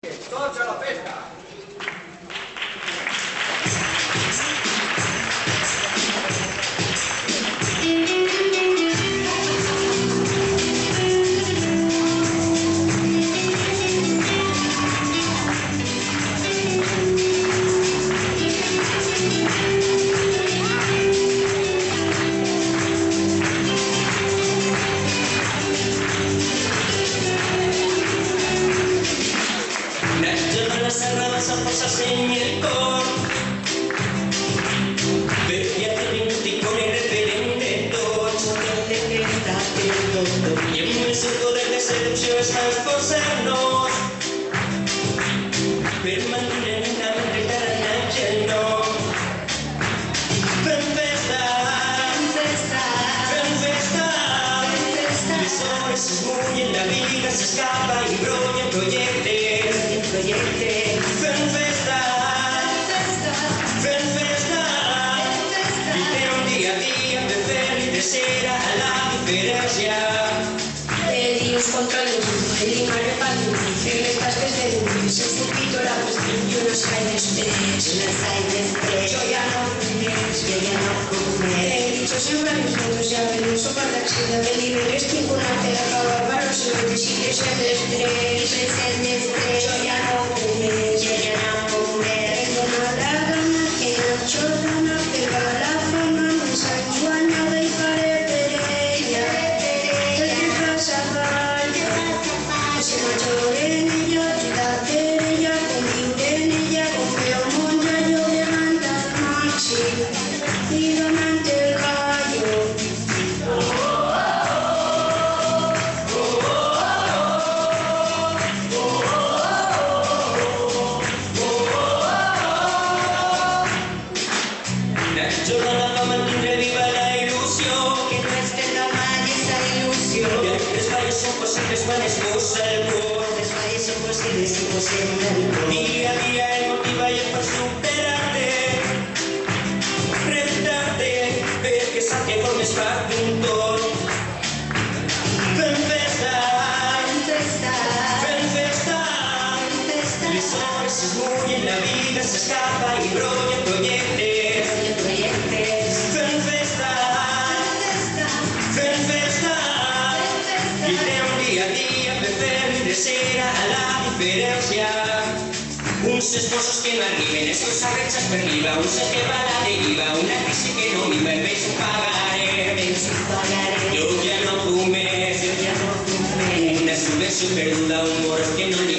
Tots a la festa! S'ha posat en el cor veia que vinti con el referente tots que està el doctor i en el seu poder de seducció es va esforçar-nos per mantenir una ment encara en el nom. Fem festa, les hores s'esmullen, la vida s'escapa i bronyen projectes. Fem festa, vivim dia a dia, beber i desera a la diferència. Dios contra el mundo, el lima repartido, en estas veces de mundo, se escupito la cuestión y unos hay de estrés, yo ya no fumé, he dicho siempre a mis fotos, ya ven un sopar de acción, de libre, explico una terra, bárbaro, se lo que sí que es el estrés, yo ya no fumé, tengo mala gana, que no chorrana, pero a la fama me ensancho a nada y parece ella, el pasa se marchó en ella, quédate en ella, convive en ella, confío monta, yo levanta el maxi y levante el gallo. La jornada va mantindre viva la il·lusió, Que no esté la mal esa ilusión. i les falles són possibles quan es posa el cor. Les falles son posibles si poseen el cor. Día a día el motiva i el fa superar-te, reventar-te, perquè sap que formes part d'un tot. Fem festa, les hores s'esmullen, la vida s'escapa i bronyen projectes. Fem festa, vivim dia a dia, beber i desera a la diferència. Uns esposos que no arriben, estos arrechas per riba, un ser que va a la deriva, una crisi que no mima, el beso pagaré. Yo ya no fumé, una subvenció perduda, un moro que no li